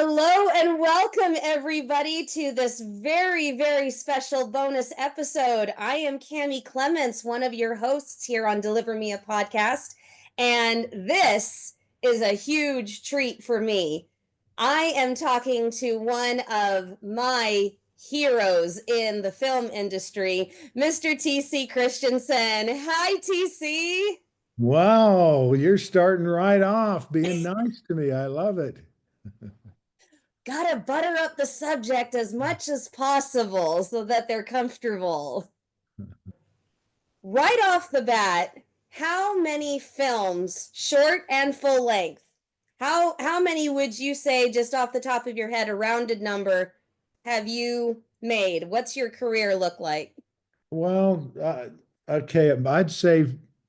Hello and welcome everybody to this very, very special bonus episode. I am Cami Clements, one of your hosts here on Deliver Me a Podcast, and this is a huge treat for me. I am talking to one of my heroes in the film industry, Mr. TC Christensen. Hi, TC. Wow, you're starting right off being nice to me. I love it. Gotta butter up the subject as much as possible so that they're comfortable. Right off the bat, how many films, short and full length, how many would you say, just off the top of your head, a rounded number, have you made? What's your career look like? Well, okay, I'd say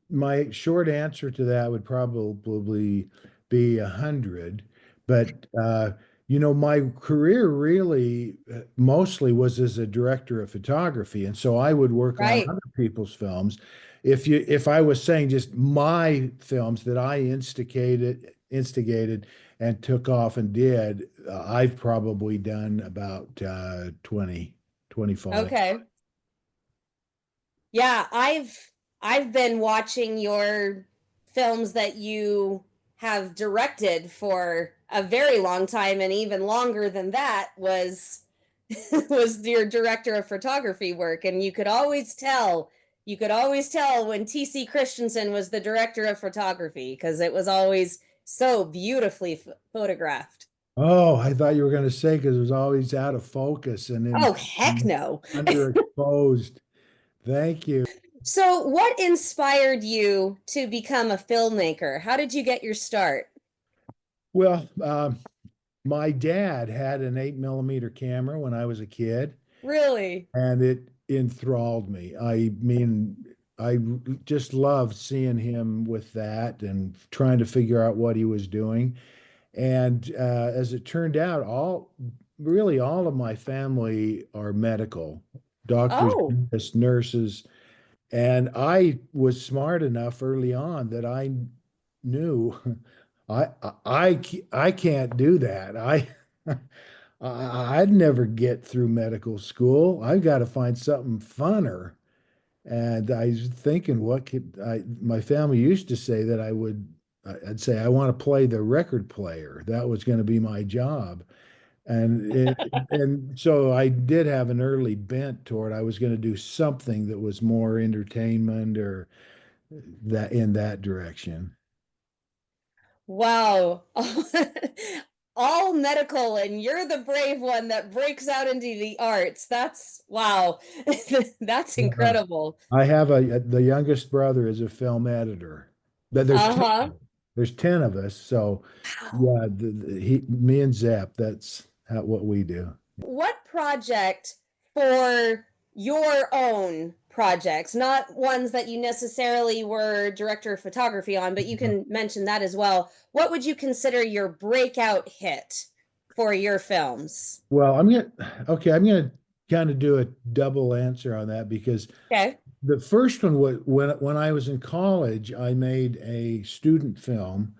my short answer to that would probably be 100. But my career really mostly was as a director of photography, and so I would work on Right. other people's films. If I was saying just my films that I instigated and took off and did, I've probably done about 20, 25. Okay. Yeah, I've been watching your films that you have directed for a very long time, and even longer than that was was your director of photography work. And you could always tell when TC Christensen was the director of photography because it was always so beautifully photographed. Oh, I thought you were going to say because it was always out of focus and Oh, heck in no. underexposed. Thank you. So, what inspired you to become a filmmaker? How did you get your start? Well, my dad had an 8 millimeter camera when I was a kid, Really? and it enthralled me. I mean, I just loved seeing him with that and trying to figure out what he was doing. And as it turned out, really all of my family are medical doctors, Oh, dentists, nurses. And I was smart enough early on that I knew I can't do that. I'd never get through medical school. I've got to find something funner. And I was thinking, my family used to say that I'd say, I want to play the record player. That was going to be my job. And so I did have an early bent toward I was going to do something that was more entertainment or that in that direction. wow. All medical, and you're the brave one that breaks out into the arts. That's wow. That's Yeah. incredible. I have the youngest brother is a film editor. But Uh-huh. there's 10 of us. So Wow. yeah, me and Zep, that's what we do. What project for your own projects, not ones that you necessarily were director of photography on, but you can mention that as well. What would you consider your breakout hit for your films? Well, I'm gonna kind of do a double answer on that because Okay. the first one was when I was in college, I made a student film,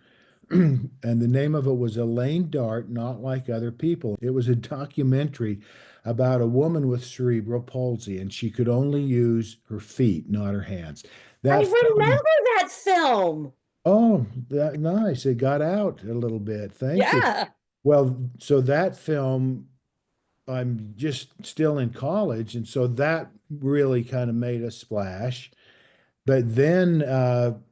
and the name of it was Elaine Dart, Not Like Other People. It was a documentary about a woman with cerebral palsy, and she could only use her feet, not her hands. I That film, remember that film. oh, that nice. It got out a little bit. Thank you. Yeah. Well, so that film, I'm just still in college, and so that really kind of made a splash. But then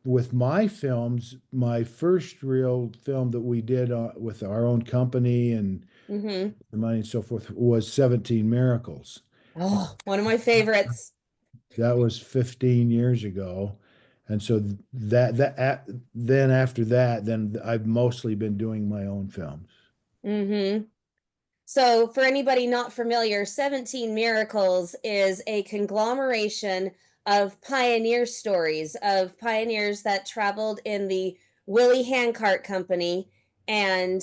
with my films, my first real film that we did with our own company and Mm-hmm. the money and so forth was 17 Miracles. Oh, one of my favorites. That was 15 years ago. And so then after that, then I've mostly been doing my own films. Mm-hmm. So, for anybody not familiar, 17 Miracles is a conglomeration of pioneer stories of pioneers that traveled in the Willie Handcart Company and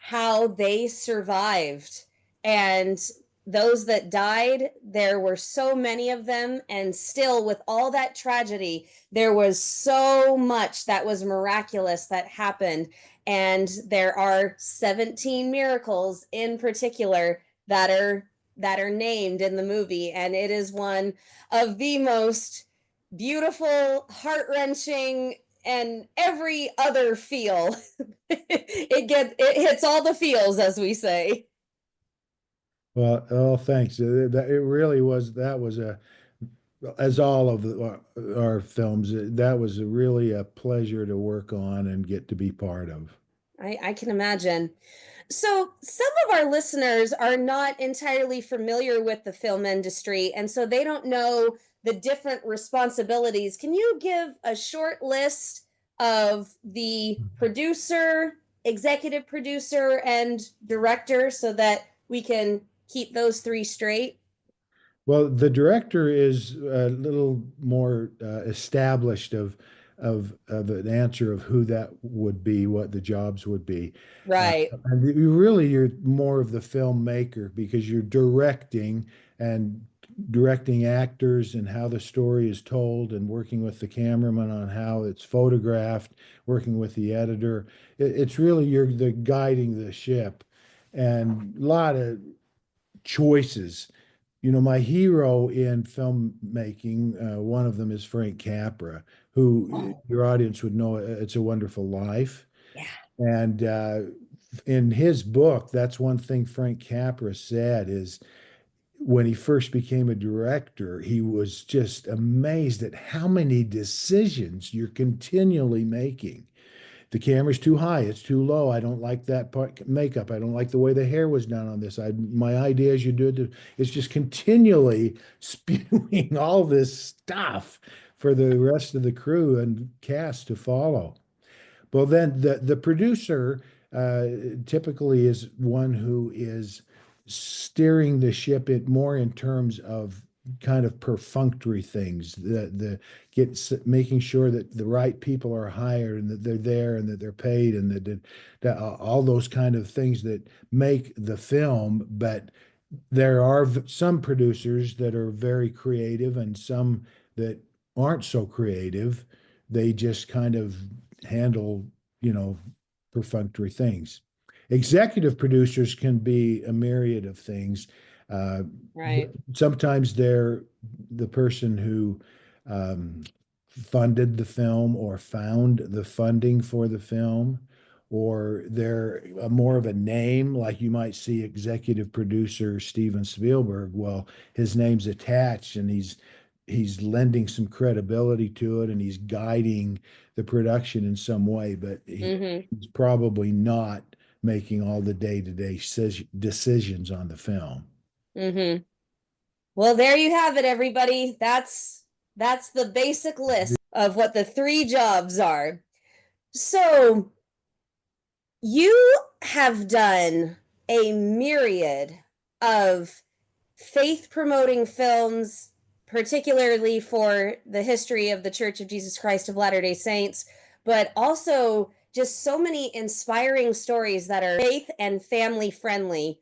how they survived. And those that died, there were so many of them. And still, with all that tragedy, there was so much that was miraculous that happened. and there are 17 miracles in particular that are named in the movie, and it is one of the most beautiful, heart-wrenching, and every other feel. It hits all the feels, as we say. Well, oh, thanks. It really was. That was a, as all of our films, that was really a pleasure to work on and get to be part of. I can imagine. So, some of our listeners are not entirely familiar with the film industry, and so they don't know the different responsibilities. Can you give a short list of the producer, executive producer, and director so that we can keep those three straight? Well, the director is a little more established of an answer of who that would be, what the jobs would be. Right. And you're more of the filmmaker because you're directing and directing actors and how the story is told and working with the cameraman on how it's photographed, working with the editor. It's really you're the guiding the ship and a lot of choices. My hero in filmmaking, one of them is Frank Capra, who Oh, your audience would know It's a Wonderful Life. yeah. And in his book, that's one thing Frank Capra said is when he first became a director, he was just amazed at how many decisions you're continually making. The camera's too high, it's too low. I don't like that part, makeup. I don't like the way the hair was done on this. My idea is you do it. It's just continually spewing all this stuff for the rest of the crew and cast to follow. Well, then the producer uh, typically is one who is steering the ship it more in terms of kind of perfunctory things, making sure that the right people are hired and that they're there and that they're paid and that all those kind of things that make the film. But there are some producers that are very creative and some that aren't so creative. They just kind of handle, you know, perfunctory things. Executive producers can be a myriad of things. Uh, Right. Sometimes they're the person who funded the film or found the funding for the film, or they're more of a name, like you might see executive producer Steven Spielberg. Well, his name's attached, and he's lending some credibility to it, and he's guiding the production in some way, but Mm-hmm. he's probably not making all the day-to-day decisions on the film. Mm-hmm. Well, there you have it, everybody. That's the basic list of what the three jobs are. So you have done a myriad of faith promoting films, particularly for the history of the Church of Jesus Christ of Latter-day Saints, but also just so many inspiring stories that are faith and family friendly.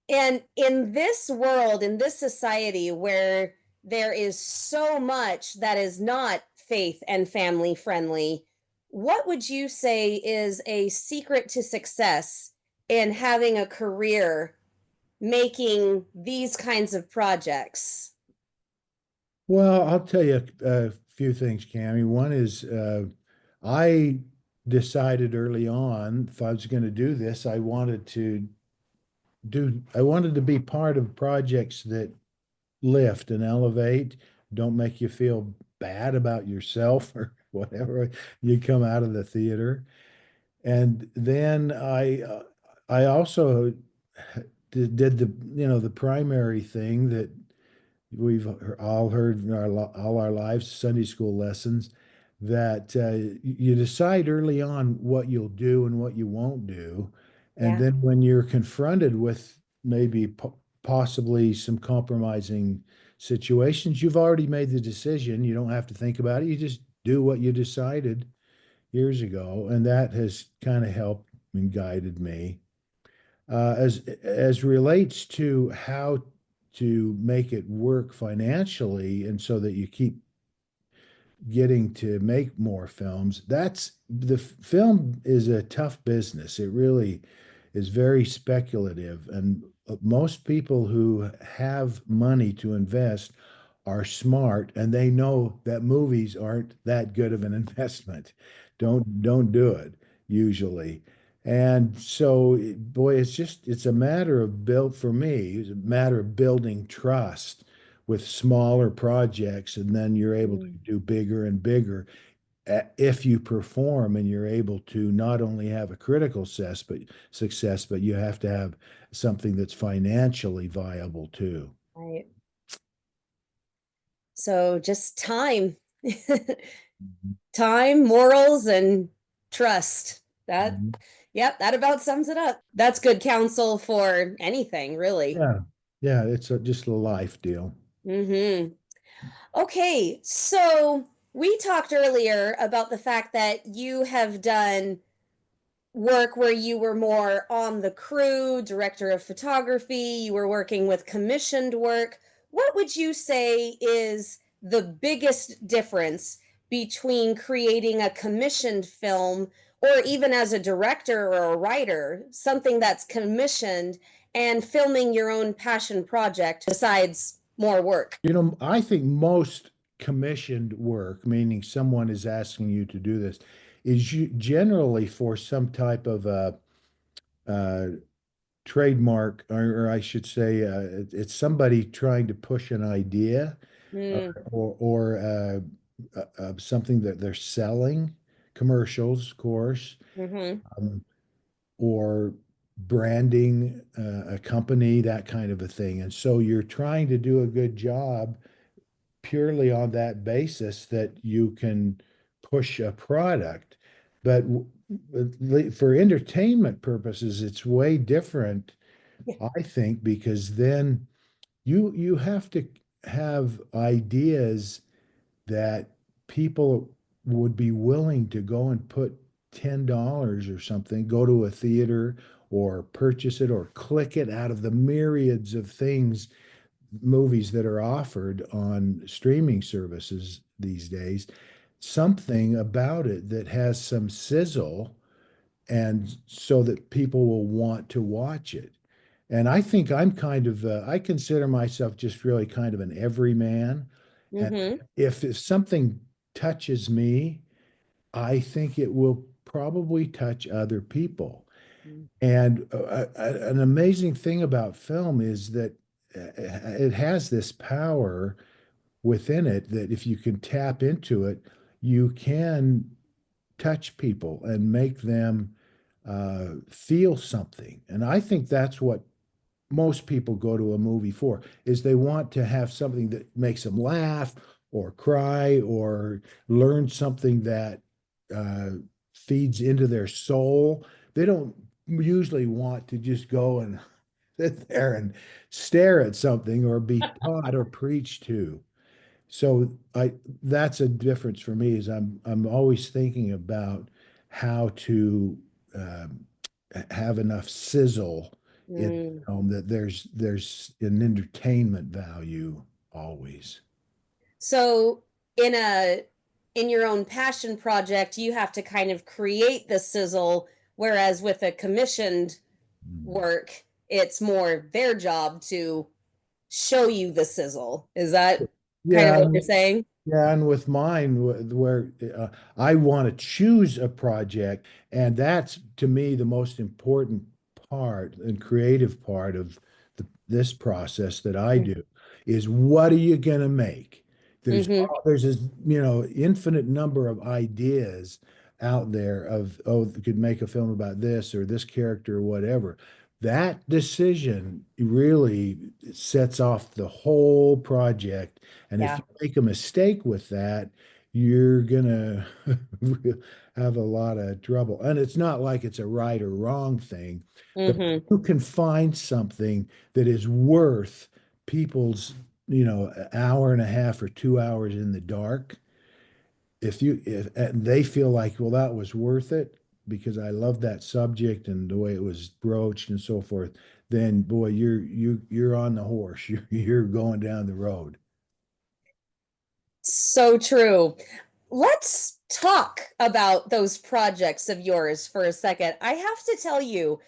And in this world, in this society where there is so much that is not faith and family friendly, what would you say is a secret to success in having a career making these kinds of projects? Well, I'll tell you a few things, Cami. One is I decided early on if I was going to do this, I wanted to be part of projects that lift and elevate, don't make you feel bad about yourself or whatever you come out of the theater. And then I also did the primary thing that we've all heard in all our lives, Sunday school lessons, that you decide early on what you'll do and what you won't do. And Yeah. then when you're confronted with maybe possibly some compromising situations, you've already made the decision. You don't have to think about it. You just do what you decided years ago. And that has kind of helped and guided me. As relates to how to make it work financially and so that you keep getting to make more films, that's the film is a tough business. It really is very speculative, and most people who have money to invest are smart, and they know that movies aren't that good of an investment. Don't do it usually. And so, boy, it's a matter of build for me, it's a matter of building trust with smaller projects, and then you're able to Mm. do bigger and bigger if you perform and you're able to not only have a critical success, but you have to have something that's financially viable too. Right. So just time, Mhm. time, morals, and trust. That, Mhm. yep, that about sums it up. That's good counsel for anything, really. Yeah, yeah, it's just a life deal. Mm-hmm. Okay, so we talked earlier about the fact that you have done work where you were more on the crew, director of photography, you were working with commissioned work. What would you say is the biggest difference between creating a commissioned film or even as a director or a writer, something that's commissioned and filming your own passion project besides more work? I think most commissioned work, meaning someone is asking you to do this, is generally for some type of uh, trademark, or I should say, it's somebody trying to push an idea Mm, or something that they're selling, commercials, of course, mm-hmm. um, or branding a company, that kind of a thing. And so you're trying to do a good job purely on that basis that you can push a product. But for entertainment purposes, it's way different, Yeah. I think, because then you have to have ideas that people would be willing to go and put $10 or something, go to a theater or purchase it or click it out of the myriads of things, movies that are offered on streaming services these days, something about it that has some sizzle, and so that people will want to watch it. And I think I consider myself just really kind of an everyman. And Mm-hmm. if something touches me, I think it will probably touch other people. And an amazing thing about film is that it has this power within it that if you can tap into it, you can touch people and make them feel something. And I think that's what most people go to a movie for, is they want to have something that makes them laugh or cry or learn something that uh, feeds into their soul. They don't usually want to just go and sit there and stare at something or be taught or preached to. So that's a difference for me, is I'm always thinking about how to um, have enough sizzle in Mm. film that there's an entertainment value always. So in a in your own passion project, you have to kind of create the sizzle, whereas with a commissioned Mm. work, it's more their job to show you the sizzle. Is that kind of Yeah, what you're saying? yeah, and with mine, where I want to choose a project, and that's to me the most important part and creative part of this process that I do, is what are you going to make? Mm-hmm. There's this, infinite number of ideas out there of, oh, could make a film about this or this character or whatever. That decision really sets off the whole project, and if Yeah. you make a mistake with that, you're gonna have a lot of trouble. And it's not like it's a right or wrong thing, but Mm-hmm. you can find something that is worth people's, hour and a half or 2 hours in the dark. If and they feel like, well, that was worth it because I love that subject and the way it was broached and so forth, then boy, you're on the horse. You're going down the road. So true. Let's talk about those projects of yours for a second. I have to tell you,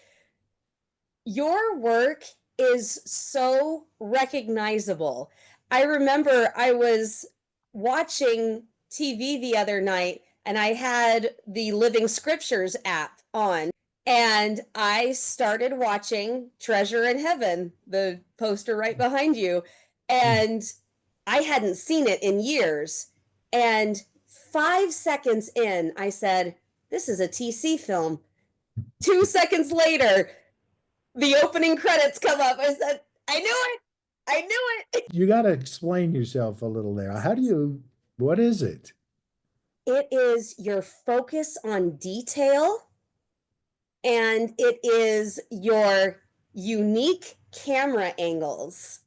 your work is so recognizable. I remember I was watching TV the other night and I had the Living Scriptures app on, and I started watching Treasure in Heaven, the poster right behind you. And I hadn't seen it in years. And 5 seconds in, I said, "This is a TC film." 2 seconds later, the opening credits come up. I said, "I knew it. I knew it." You got to explain yourself a little there. What is it? It is your focus on detail, and it is your unique camera angles.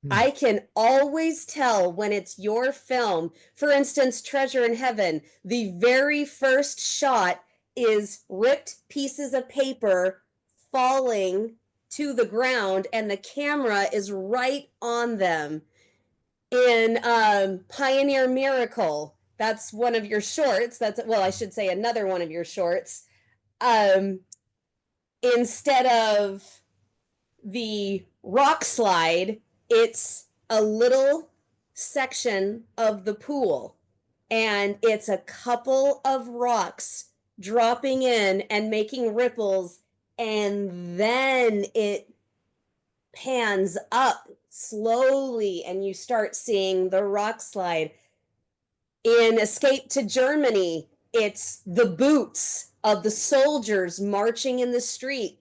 Hmm. I can always tell when it's your film. For instance, Treasure in Heaven, the very first shot is ripped pieces of paper falling to the ground, and the camera is right on them. In Pioneer Miracle, that's one of your shorts. That's, well, I should say another one of your shorts. Um, Instead of the rock slide, it's a little section of the pool, and it's a couple of rocks dropping in and making ripples, and then it pans up slowly and you start seeing the rock slide. In Escape to Germany, it's the boots of the soldiers marching in the street.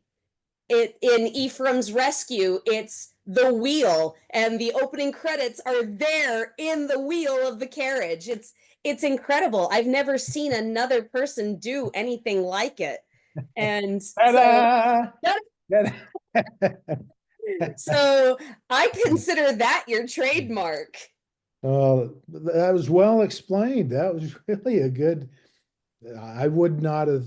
In Ephraim's Rescue, it's the wheel, and the opening credits are there in the wheel of the carriage. It's incredible. I've never seen another person do anything like it. And so Ta-da! Ta-da! so I consider that your trademark. That was well explained. That was really a good. I would not have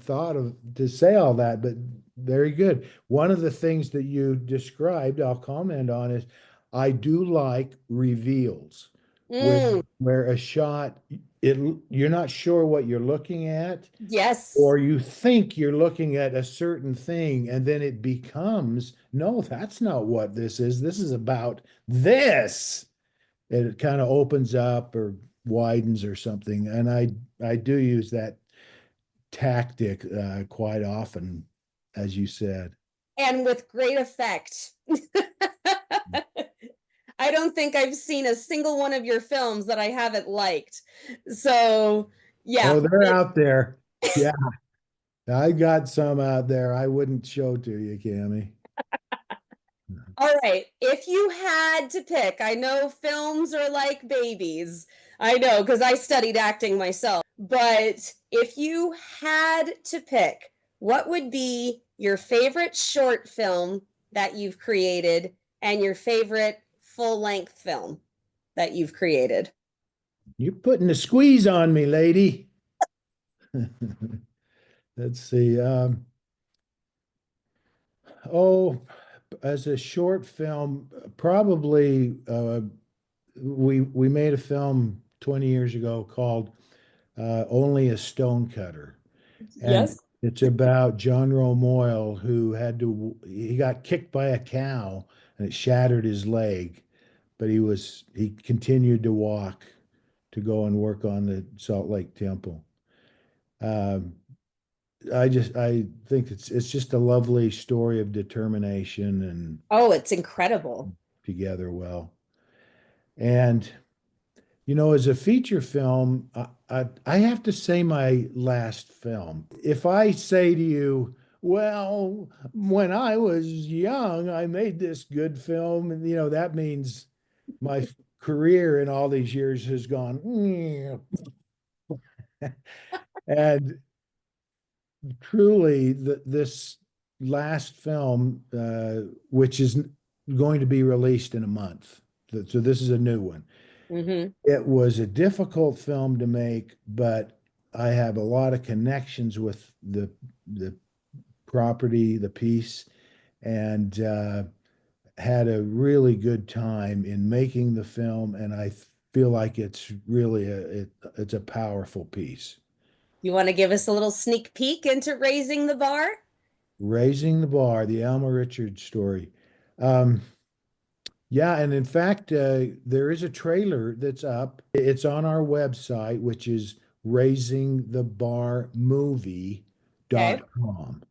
thought of to say all that, but very good. One of the things that you described, I'll comment on is I do like reveals where Mm, where a shot it you're not sure what you're looking at, yes. or you think you're looking at a certain thing, and then it becomes, no, that's not what this is. This is about this. And it kind of opens up or widens or something. And I do use that tactic quite often, as you said. And with great effect. I don't think I've seen a single one of your films that I haven't liked. So, yeah. Oh, they're out there. Yeah, I got some out there I wouldn't show to you, Cammy. All right. If you had to pick, I know films are like babies. I know because I studied acting myself. But if you had to pick, what would be your favorite short film that you've created and your favorite full length film that you've created? You're putting the squeeze on me, lady. Let's see. Oh, as a short film, probably we made a film 20 years ago called Only a Stonecutter. And Yes. it's about John Romoyle who he got kicked by a cow and it shattered his leg, but he continued to walk to go and work on the Salt Lake Temple. Um, I think it's just a lovely story of determination and Oh, it's incredible. together well. And as a feature film, I have to say my last film. If I say to you, well, when I was young, I made this good film, and that means my career in all these years has gone. And truly, this last film, which is going to be released in a month, so this is a new one. Mm-hmm. It was a difficult film to make, but I have a lot of connections with the property, the piece, and had a really good time in making the film. And feel like it's really it's a powerful piece. You want to give us a little sneak peek into raising the bar? Raising the Bar, the Alma Richards story. Um, yeah, and in fact, there is a trailer that's up. It's on our website, which is Okay. raisingthebarmovie.com.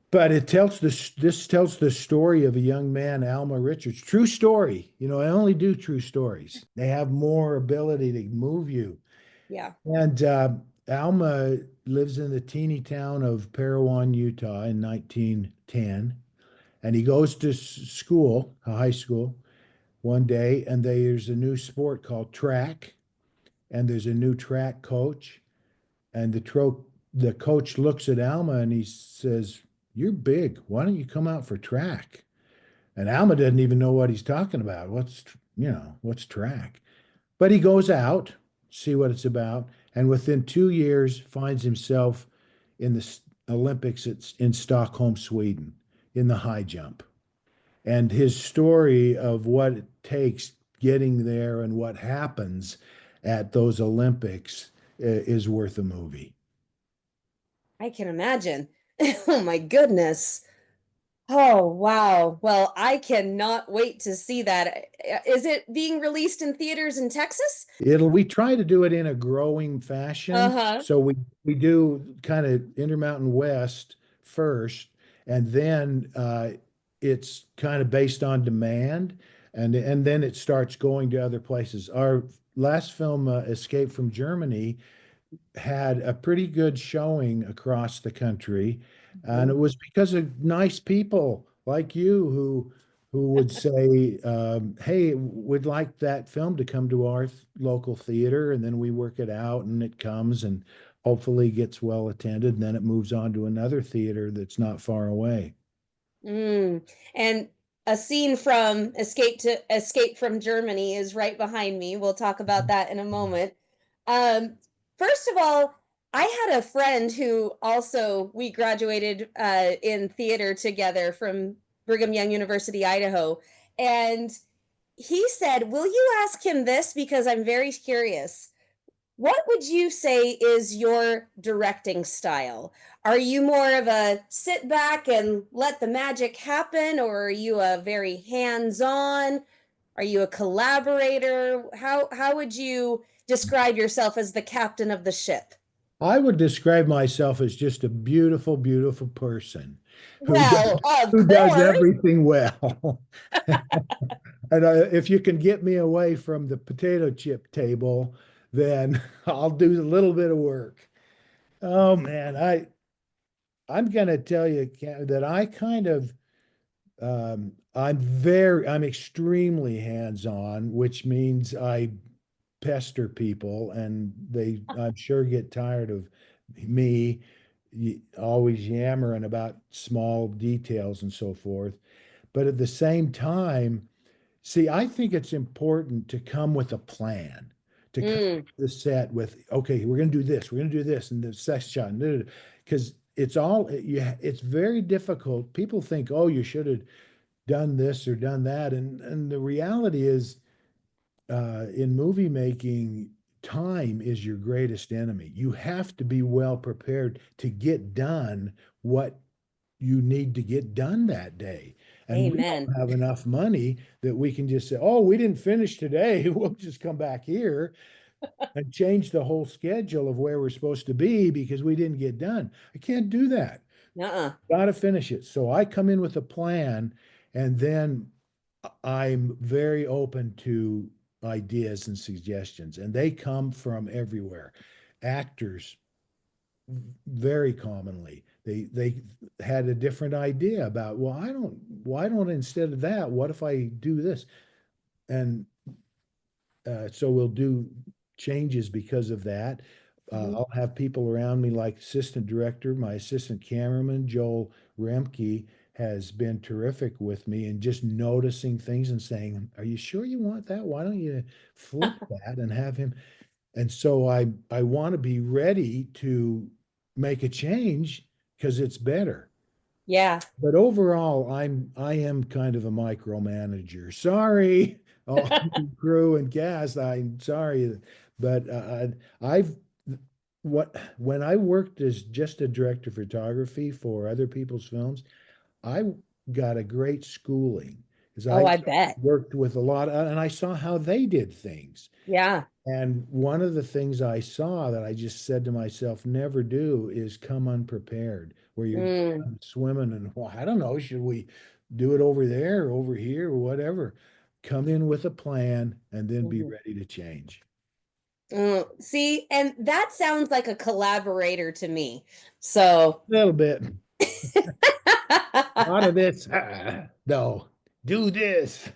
But this tells the story of a young man, Alma Richards. True story. You know, I only do true stories. They have more ability to move you. Yeah. And Alma lives in the teeny town of Parowan, Utah in 1910. And he goes to school, a high school, one day, and there's a new sport called track, and there's a new track coach. And the coach looks at Alma and he says, "You're big. Why don't you come out for track?" And Alma doesn't even know what he's talking about. What's track? But he goes out, see what it's about, and within 2 years finds himself in the Olympics in Stockholm, Sweden, in the high jump. And his story of what it takes getting there and what happens at those Olympics is worth a movie. I can imagine. Oh my goodness. Oh, wow. Well, I cannot wait to see that. Is it being released in theaters in Texas? We try to do it in a growing fashion. Uh-huh. So we do kind of Intermountain West first, and then it's kind of based on demand, and then it starts going to other places. Our last film, Escape from Germany, had a pretty good showing across the country, and Mhm. it was because of nice people like you who would say, "Hey, we'd like that film to come to our local theater," and then we work it out, and it comes and hopefully gets well attended, and then it moves on to another theater that's not far away. Mm. And a scene from Escape from Germany is right behind me. We'll talk about that in a moment. Um, First of all, I had a friend who also we graduated in theater together from Brigham Young University, Idaho, and he said, "Will you ask him this because I'm very curious. What would you say is your directing style? Are you more of a sit back and let the magic happen, or are you a very hands-on? Are you a collaborator? How would you describe yourself as the captain of the ship?" I would describe myself as just a beautiful, beautiful person who does, Well, of who does course. everything well. And if you can get me away from the potato chip table, then I'll do a little bit of work. Oh man, I'm gonna tell you that I kind of I'm extremely hands-on, which means I pester people, and they I'm sure get tired of me always yammering about small details and so forth. But at the same time, see, I think it's important to come with a plan, to come Mm, to the set with, okay, we're going to do this, we're going to do this, and the sex shot, because it's very difficult. People think, oh, you should have done this or done that, and the reality is, in movie making, time is your greatest enemy. You have to be well prepared to get done what you need to get done that day. And we amen. don't have enough money that we can just say, oh, we didn't finish today. We'll just come back here and change the whole schedule of where we're supposed to be because we didn't get done. I can't do that. Uh-uh. Got to finish it. So I come in with a plan, and then I'm very open to ideas and suggestions, and they come from everywhere. Actors, very commonly, they had a different idea about, well, why don't instead of that, what if I do this? And so we'll do changes because of that. Mhm. I'll have people around me like assistant director, my assistant cameraman, Joel Remke, has been terrific with me and just noticing things and saying, "Are you sure you want that? Why don't you flip that and have him?" And so I want to be ready to make a change because it's better. Yeah. But overall, I am kind of a micromanager. Sorry. all crew and cast. I'm sorry, but I've what when I worked as just a director of photography for other people's films, I got a great schooling because Oh, I I bet. worked with a lot and I saw how they did things. Yeah. And one of the things I saw that I just said to myself, never do, is come unprepared, where you're Mm, swimming and, well, I don't know, should we do it over there or over here or whatever? Come in with a plan and then be mhm. ready to change. See, and that sounds like a collaborator to me. So, A little bit, a lot of this, no, do this.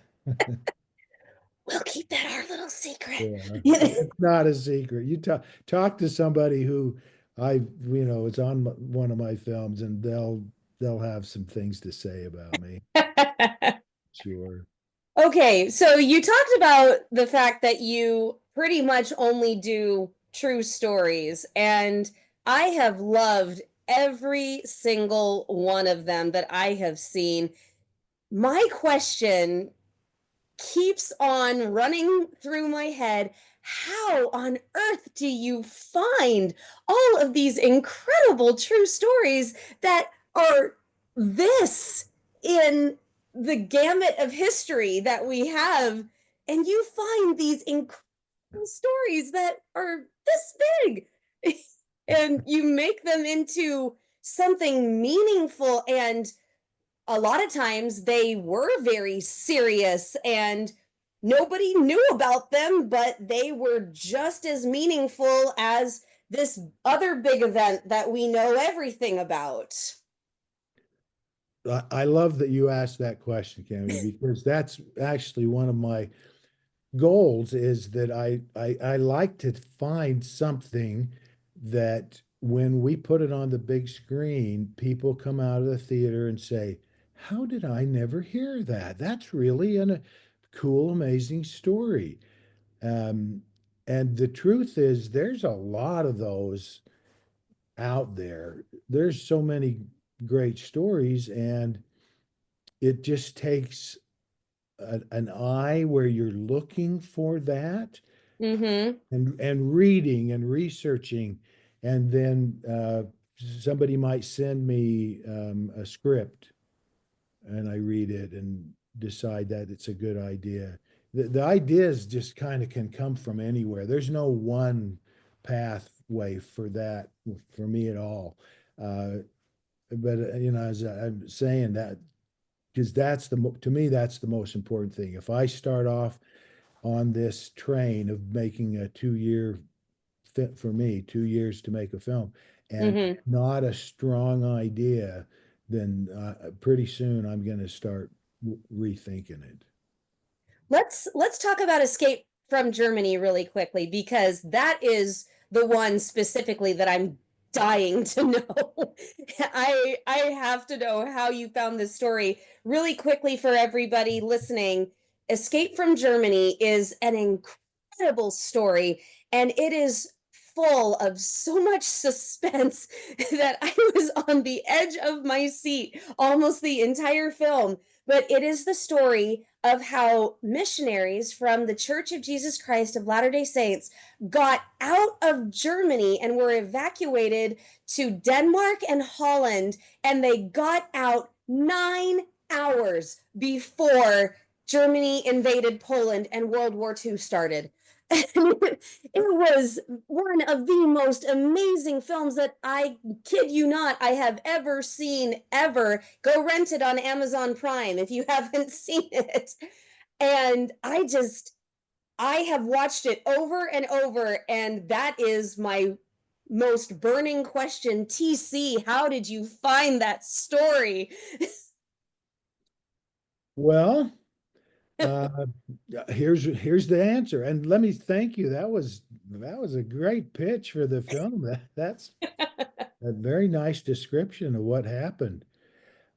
we'll keep that our little secret. Yeah, it's not a secret. You talk to somebody who it's on one of my films, and they'll have some things to say about me. Sure. Okay, so you talked about the fact that you pretty much only do true stories, and I have loved every single one of them that I have seen. My question keeps on running through my head. How on earth do you find all of these incredible true stories that are this in the gamut of history that we have? And you find these incredible stories that are this big and you make them into something meaningful, and a lot of times they were very serious and nobody knew about them, but they were just as meaningful as this other big event that we know everything about. I love that you asked that question, Cami, because that's actually one of my goals is that I like to find something that when we put it on the big screen, people come out of the theater and say, how did I never hear that? That's really a cool, amazing story. Um, and the truth is, there's a lot of those out there. There's so many great stories, and it just takes an eye where you're looking for that Mm-hmm. and reading and researching, and then somebody might send me a script, and I read it and decide that it's a good idea. The ideas just kind of can come from anywhere. There's no one pathway for that for me at all. Uh, but as I'm saying that, because to me, that's the most important thing. If I start off on this train of making a 2 year fit for me, 2 years to make a film, and Mm-hmm. not a strong idea, then pretty soon I'm going to start rethinking it. Let's talk about Escape from Germany really quickly, because that is the one specifically that I'm dying to know. I have to know how you found this story really quickly for everybody listening. Escape from Germany is an incredible story, and it is full of so much suspense that I was on the edge of my seat almost the entire film. But it is the story of how missionaries from the Church of Jesus Christ of Latter day Saints got out of Germany and were evacuated to Denmark and Holland, and they got out 9 hours before Germany invaded Poland and World War II started. It was one of the most amazing films that, I kid you not, I have ever seen ever. Go rent it on Amazon Prime if you haven't seen it. And I have watched it over and over, and that is my most burning question. TC, how did you find that story? Well, uh, here's the answer, and let me thank you. That was a great pitch for the film. That's a very nice description of what happened.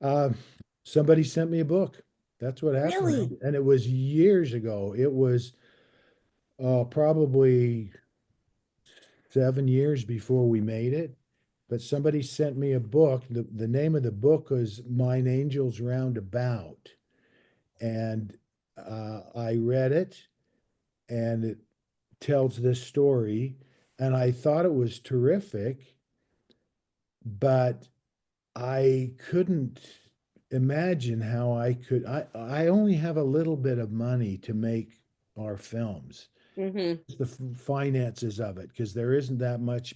Uh, Somebody sent me a book. That's what Really? happened. And it was years ago. It was probably 7 years before we made it. But somebody sent me a book. The name of the book was Mine Angels Round About. And I read it, and it tells this story, and I thought it was terrific, but I couldn't imagine how I could. I only have a little bit of money to make our films, Mm-hmm. the finances of it, because there isn't that much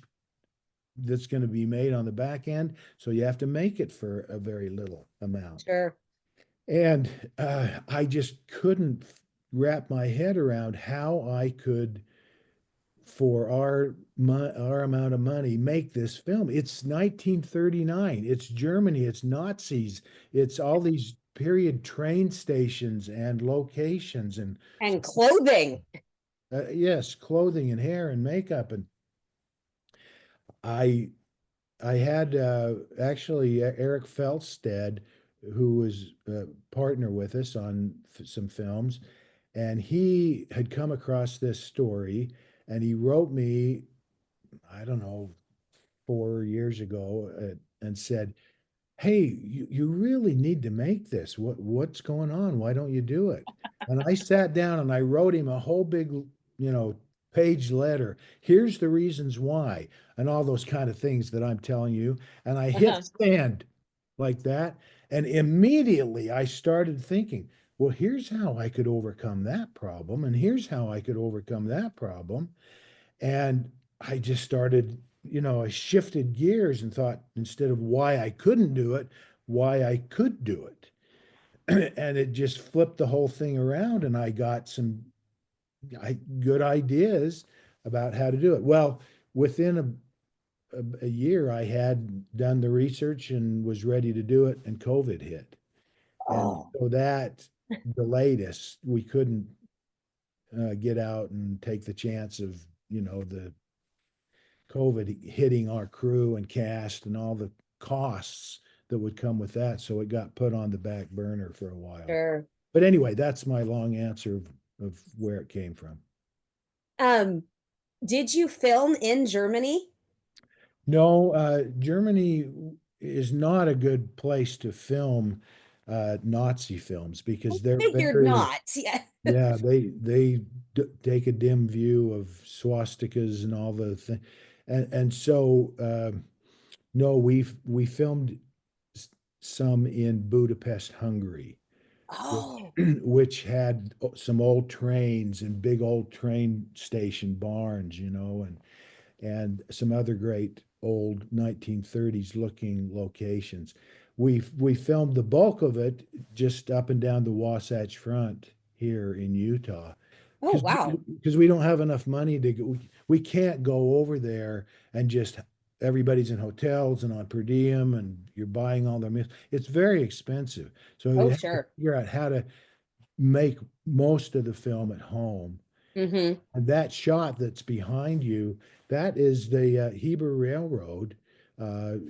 that's going to be made on the back end. So you have to make it for a very little amount. Sure. And I just couldn't wrap my head around how I could, for our amount of money, make this film. It's 1939. It's Germany. It's Nazis. It's all these period train stations and locations and And clothing. yes, clothing and hair and makeup. And I I had actually Eric Felstead, who was a partner with us on some films, and he had come across this story, and he wrote me, I don't know, 4 years ago, and said, "Hey, you really need to make this. What's going on? Why don't you do it?" And I sat down and I wrote him a whole big, page letter. Here's the reasons why, and all those kind of things that I'm telling you. And I hit Uh-huh. send like that. And immediately I started thinking, well, here's how I could overcome that problem. And here's how I could overcome that problem. And I just started, I shifted gears and thought, instead of why I couldn't do it, why I could do it. And it just flipped the whole thing around, and I got some good ideas about how to do it. Well, within a year, I had done the research and was ready to do it, and COVID hit. And Oh, so that delayed us. We couldn't get out and take the chance of, the COVID hitting our crew and cast and all the costs that would come with that. So it got put on the back burner for a while. sure. But anyway, that's my long answer of where it came from. Um, did you film in Germany? No, Germany is not a good place to film Nazi films I because they're figured very, not. Yeah. yeah, they take a dim view of swastikas and all the thing, and so no, we filmed some in Budapest, Hungary, which Oh, which had some old trains and big old train station barns, and some other great old 1930s looking locations. We filmed the bulk of it just up and down the Wasatch Front here in Utah, oh, because wow. we don't have enough money to go. We can't go over there and just everybody's in hotels and on per diem and you're buying all their meals. It's very expensive. So you Oh, have to sure. figure out how to make most of the film at home. Mm-hmm. And that shot that's behind you, that is the Heber Railroad Oh,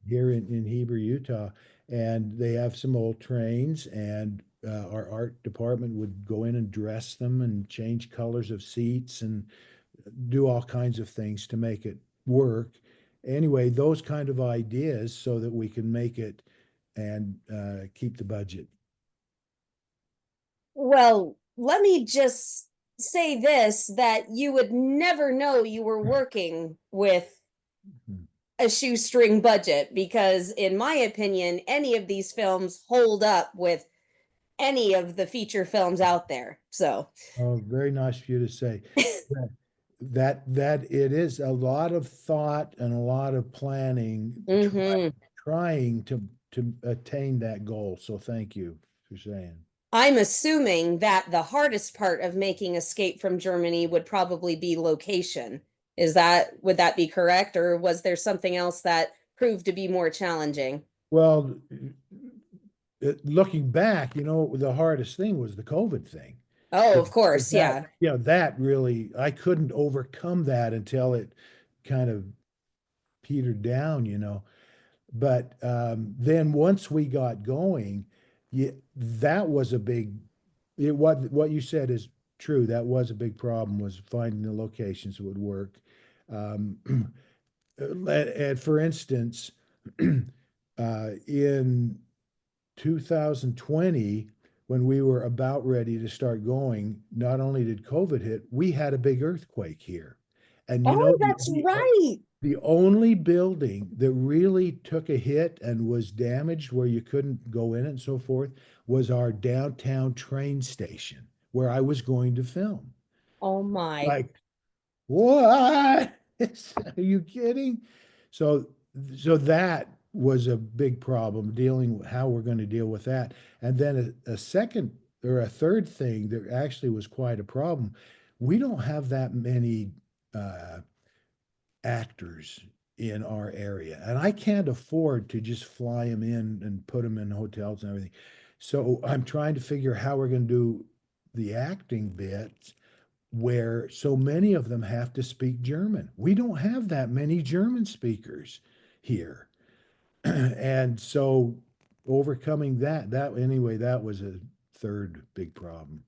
here in Heber, Utah. And they have some old trains, and our art department would go in and dress them and change colors of seats and do all kinds of things to make it work. Anyway, those kind of ideas so that we can make it and keep the budget. well, let me just say this that you would never know you were working with a shoestring budget because, in my opinion, any of these films hold up with any of the feature films out there. So, Oh, very nice of you to say that. That it is a lot of thought and a lot of planning, mm-hmm. trying to attain that goal. So thank you for saying. I'm assuming that the hardest part of making Escape from Germany would probably be location. Would that be correct? Or was there something else that proved to be more challenging? Well, looking back, the hardest thing was the COVID thing. Oh, 'Cause of course. That, Yeah. that really, I couldn't overcome that until it kind of petered down. But then once we got going, yeah, that was a big, what you said is true. That was a big problem, was finding the locations that would work. Um, and for instance, in 2020, when we were about ready to start going, not only did COVID hit, we had a big earthquake here. And you know, Oh, that's right. the only building that really took a hit and was damaged where you couldn't go in and so forth was our downtown train station where I was going to film. Oh my. Like, what? Are you kidding? So, so that was a big problem dealing with how we're going to deal with that. And then a second or a third thing that actually was quite a problem. We don't have that many uh, actors in our area, and I can't afford to just fly them in and put them in hotels and everything. So I'm trying to figure how we're going to do the acting bits where so many of them have to speak German. We don't have that many German speakers here. And so overcoming that anyway, that was a third big problem.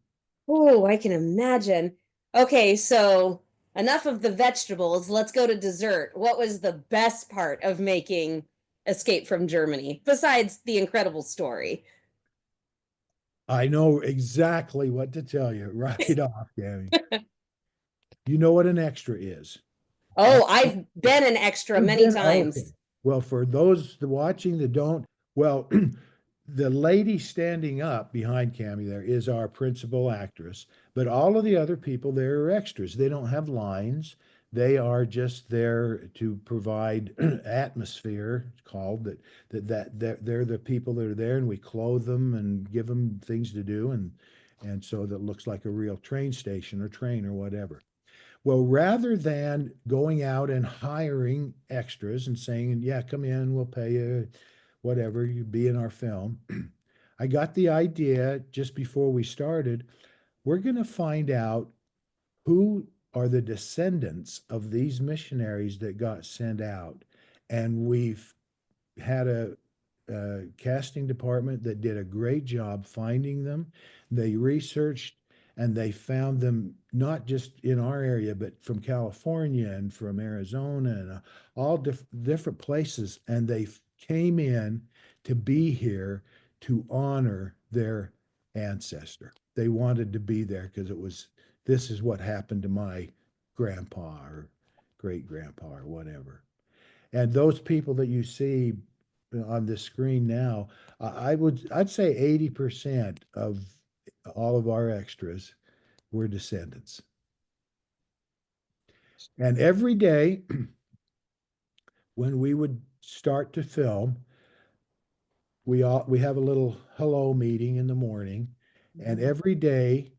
Oh, I can imagine. Okay, so enough of the vegetables. Let's go to dessert. What was the best part of making Escape from Germany, besides the incredible story? I know exactly what to tell you right off, Gabby. You know what an extra is. Oh, Right? I've been an extra You've many been okay. times. Well, for those watching that don't, well, the lady standing up behind Cammy there is our principal actress, but all of the other people there are extras. They don't have lines. They are just there to provide atmosphere. It's called that they're the people that are there, and we clothe them and give them things to do, and so that looks like a real train station or train or whatever. Well, rather than going out and hiring extras and saying, yeah, come in, we'll pay you whatever, you be in our film, I got the idea just before we started. We're going to find out who are the descendants of these missionaries that got sent out. And we've had a casting department that did a great job finding them. They researched and they found them not just in our area, but from California and from Arizona and all different places. And they came in to be here to honor their ancestor. They wanted to be there because it was, this is what happened to my grandpa or great grandpa or whatever. And those people that you see on the screen now, I'd say 80% of all of our extras were descendants. And every day when we would start to film, we have a little hello meeting in the morning, and Mhm. every day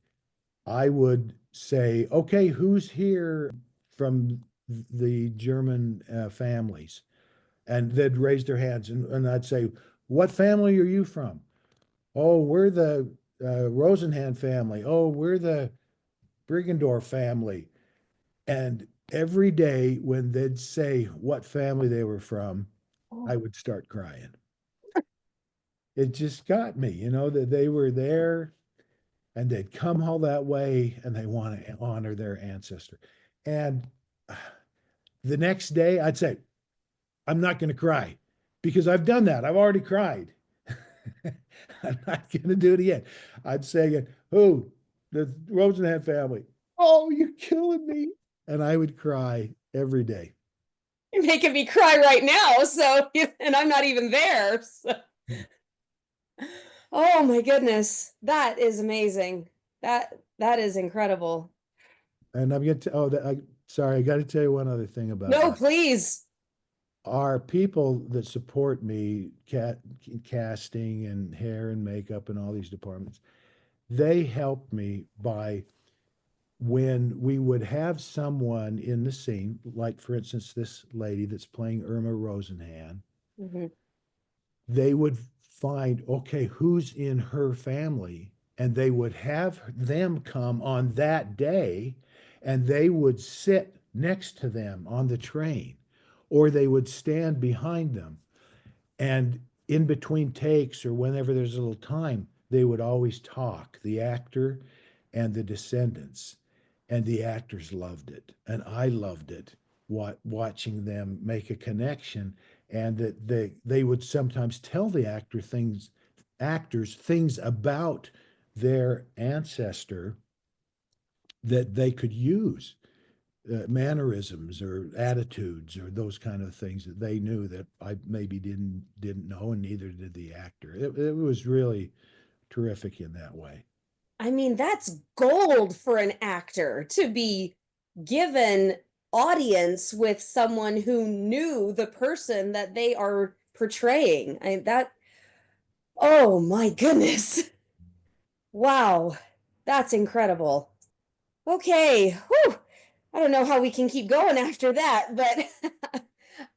I would say, "Okay, who's here from the German families?" And they'd raise their hands, and I'd say, "What family are you from?" Oh, we're the Rosenhan family. Oh, we're the Brigendorf family. And every day when they'd say what family they were from, I Oh, would start crying. It just got me, that they were there and they'd come all that way and they want to honor their ancestor. And the next day I'd say, I'm not going to cry because I've done that. I've already cried. I'm not going to do it again. I'd say again, who? The Rosenhan family. Oh, you're killing me. And I would cry every day. you're making me cry right now. So, and I'm not even there. So. Oh my goodness, that is amazing. That is incredible. And I'm going to, sorry, I got to tell you one other thing about No, that. please. Our people that support me, casting and hair and makeup and all these departments, they help me by when we would have someone in the scene, like for instance, this lady that's playing Irma Rosenhan, Mhm. they would find, okay, who's in her family? And they would have them come on that day and they would sit next to them on the train or they would stand behind them. And in between takes or whenever there's a little time, they would always talk, the actor and the descendants. And the actors loved it. And I loved it, watching them make a connection. And that they would sometimes tell the actors things about their ancestor that they could use, mannerisms or attitudes or those kind of things that they knew that I maybe didn't know, and neither did the actor. It was really terrific in that way. I mean, that's gold for an actor to be given audience with someone who knew the person that they are portraying. Oh my goodness. Wow. That's incredible. Okay. Whew. I don't know how we can keep going after that, but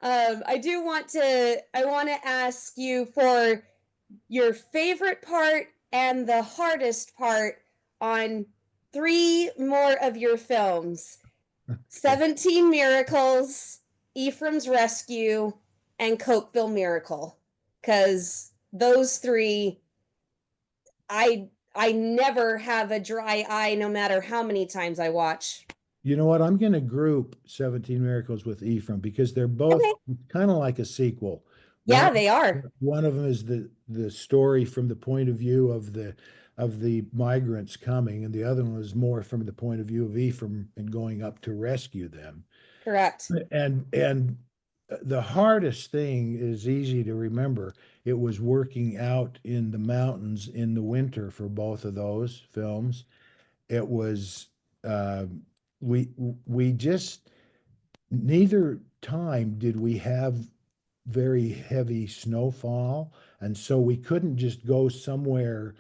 I want to ask you for your favorite part and the hardest part on three more of your films: Okay. 17 Miracles, Ephraim's Rescue, and Cokeville Miracle. Because those three, I never have a dry eye no matter how many times I watch. You know what? I'm going to group 17 Miracles with Ephraim because they're Okay. both kind of like a sequel. One Yeah, they are. one of them is the story from the point of view of the migrants coming, and the other one was more from the point of view of Ephraim and going up to rescue them. Correct. And the hardest thing is easy to remember. It was working out in the mountains in the winter for both of those films. It was uh, we we just neither time did we have very heavy snowfall, and so we couldn't just go somewhere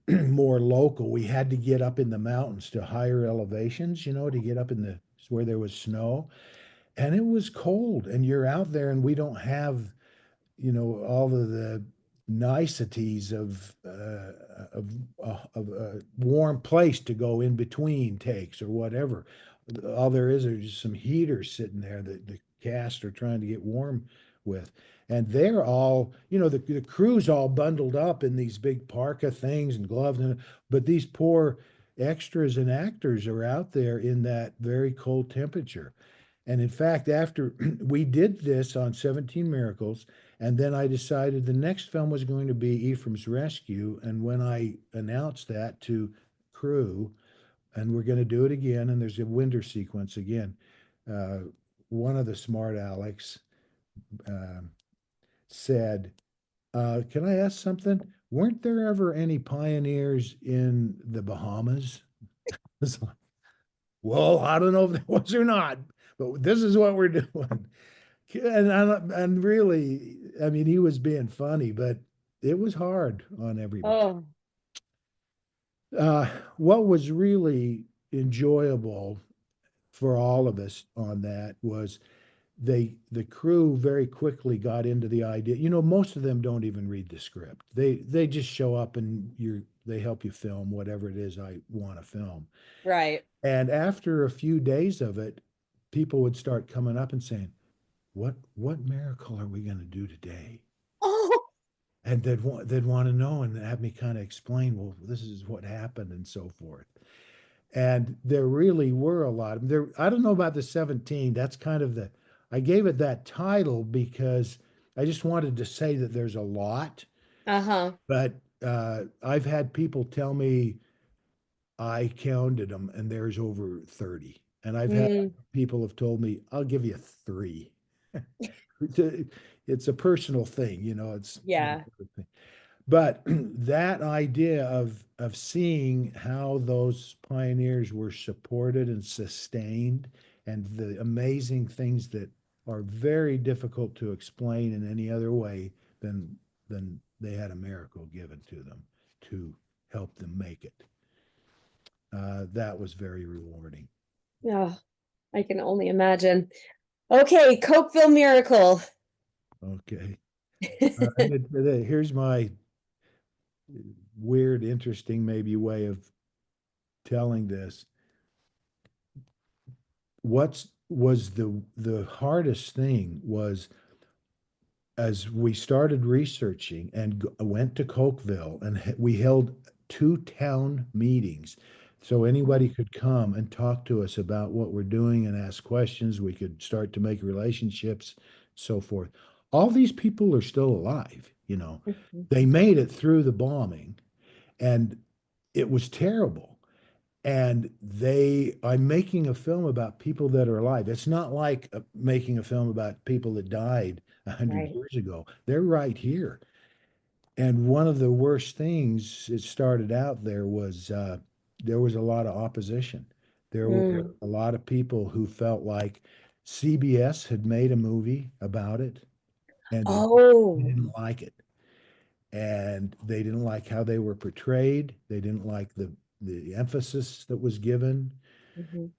more local. We had to get up in the mountains to higher elevations, to get up in the where there was snow, and it was cold, and you're out there, and we don't have all of the niceties of a warm place to go in between takes or whatever. All there is are just some heaters sitting there that the cast are trying to get warm with. And they're all, the crew's all bundled up in these big parka things and gloves, but these poor extras and actors are out there in that very cold temperature. And in fact, after we did this on 17 Miracles, and then I decided the next film was going to be Ephraim's Rescue. And when I announced that to crew, and we're going to do it again, and there's a winter sequence again, uh, one of the smart Alex uh, said, can I ask something? Weren't there ever any pioneers in the Bahamas? It's like, well, I don't know if there was or not, but this is what we're doing. And really, I mean, he was being funny, but it was hard on everybody. Oh, Uh, what was really enjoyable for all of us on that was the crew very quickly got into the idea. Most of them don't even read the script. They just show up and they help you film whatever it is I want to film. right. And after a few days of it, people would start coming up and saying, what miracle are we going to do today? Oh, And they'd want to know and have me kind of explain, well, this is what happened and so forth. And there really were a lot of them. There. I don't know about the 17. That's kind of I gave it that title because I just wanted to say that there's a lot, uh-huh. but I've had people tell me I counted them and there's over 30. And I've had Mm, people have told me, I'll give you three. It's a personal thing, it's yeah. but that idea of seeing how those pioneers were supported and sustained, and the amazing things that are very difficult to explain in any other way than they had a miracle given to them to help them make it. That was very rewarding. Oh, I can only imagine. Okay, Cokeville Miracle. Okay. Here's my weird, interesting, maybe way of telling this. What was the hardest thing was as we started researching and went to Cokeville, and we held two town meetings so anybody could come and talk to us about what we're doing and ask questions. We could start to make relationships, so forth. All these people are still alive. They made it through the bombing, and it was terrible. And I'm making a film about people that are alive. It's not like making a film about people that died 100 Right. years ago. They're right here. And one of the worst things it started out there was a lot of opposition. There were Mm. a lot of people who felt like CBS had made a movie about it and they Oh. didn't like it. And they didn't like how they were portrayed. They didn't like the emphasis that was given. Mhm.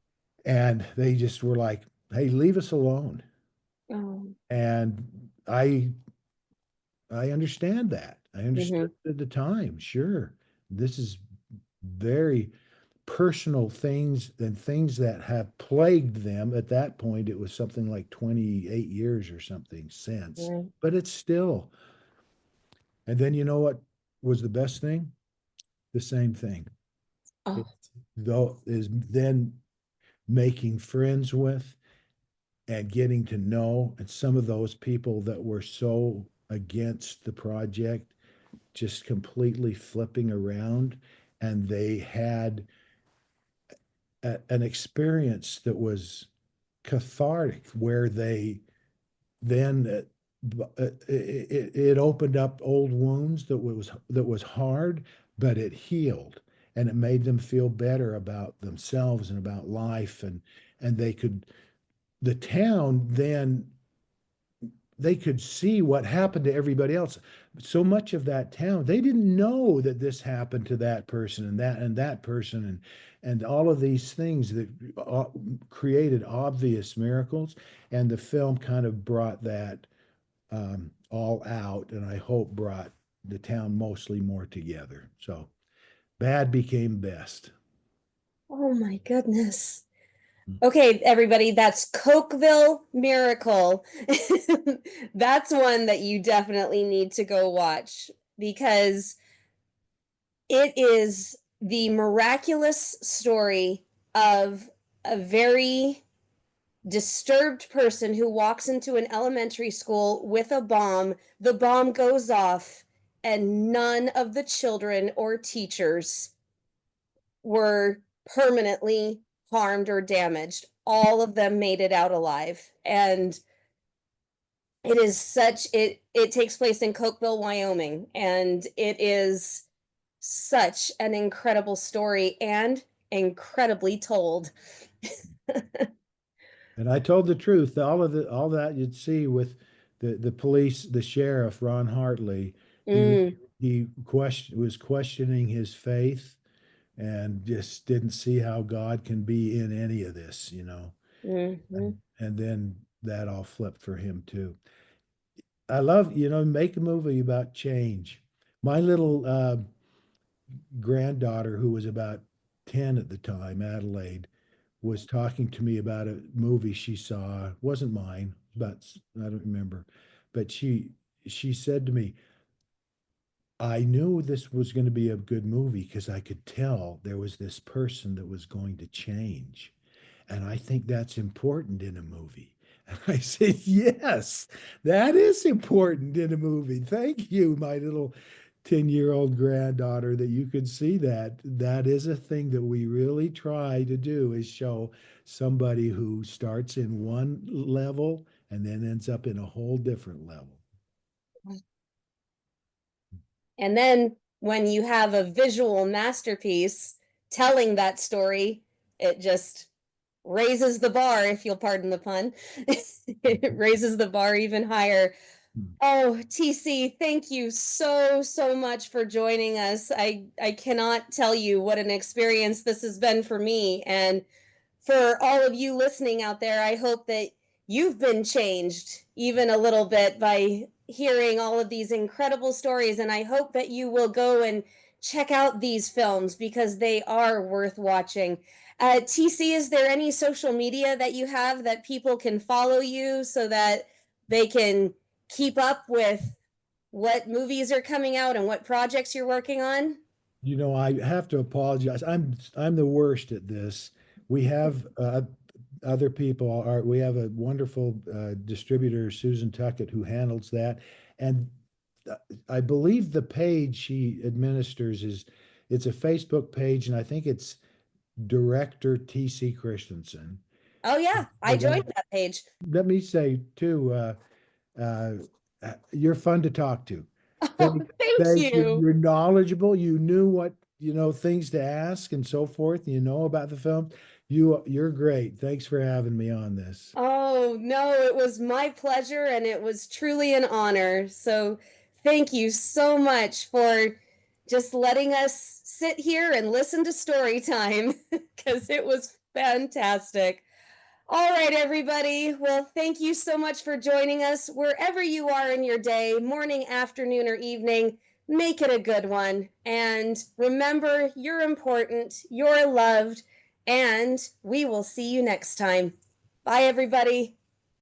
And they just were like, hey, leave us alone. Oh. And I understand that. I understood Mhm. at the time. Sure. This is very personal things and things that have plagued them. At that point, it was something like 28 years or something since, Right. but it's still. And then you know what was the best thing? The same thing. It Oh. though is then making friends with and getting to know, and some of those people that were so against the project just completely flipping around, and they had an experience that was cathartic where they then it opened up old wounds that was hard, but it healed, and it made them feel better about themselves and about life, and they could the town then they could see what happened to everybody else. So much of that town, they didn't know that this happened to that person and that person and all of these things that created obvious miracles. And the film kind of brought that all out, and I hope brought the town mostly more together. So bad became best. Oh my goodness. Okay, everybody, that's Cokeville Miracle. That's one that you definitely need to go watch because it is the miraculous story of a very disturbed person who walks into an elementary school with a bomb. The bomb goes off, and none of the children or teachers were permanently harmed or damaged. All of them made it out alive. And it is such it takes place in Cokeville, Wyoming, and it is such an incredible story and incredibly told. And I told the truth. All that you'd see with the police, the sheriff Ron Hartley, Mm, was questioning his faith and just didn't see how God can be in any of this, you know. mhm. And then that all flipped for him too. I love, make a movie about change. My little granddaughter, who was about 10 at the time, Adelaide, was talking to me about a movie she saw. It wasn't mine, but I don't remember. But she said to me, I knew this was going to be a good movie because I could tell there was this person that was going to change. And I think that's important in a movie. And I said, yes, that is important in a movie. Thank you, my little 10-year-old granddaughter, that you could see that. That is a thing that we really try to do is show somebody who starts in one level and then ends up in a whole different level. And then when you have a visual masterpiece telling that story, it just raises the bar, if you'll pardon the pun. It raises the bar even higher. Oh, TC, thank you so, so much for joining us. I cannot tell you what an experience this has been for me. And for all of you listening out there, I hope that you've been changed even a little bit by hearing all of these incredible stories. And I hope that you will go and check out these films because they are worth watching. TC, is there any social media that you have that people can follow you so that they can keep up with what movies are coming out and what projects you're working on? I have to apologize. I'm the worst at this. We have other people are we have a wonderful distributor, Susan Tuckett, who handles that. And I believe the page she administers It's a Facebook page, and I think it's director TC Christensen. Oh yeah, I And joined then that page. let me say too, uh, you're fun to talk to. Oh, Thank, thank thank you. you. You're knowledgeable. You knew what, things to ask and so forth. You know about the film. You're great. Thanks for having me on this. Oh, no, it was my pleasure and it was truly an honor. So, thank you so much for just letting us sit here and listen to story time because it was fantastic. All right, everybody. Well, thank you so much for joining us. Wherever you are in your day, morning, afternoon, or evening, make it a good one. And remember, you're important, you're loved, and we will see you next time. Bye, everybody.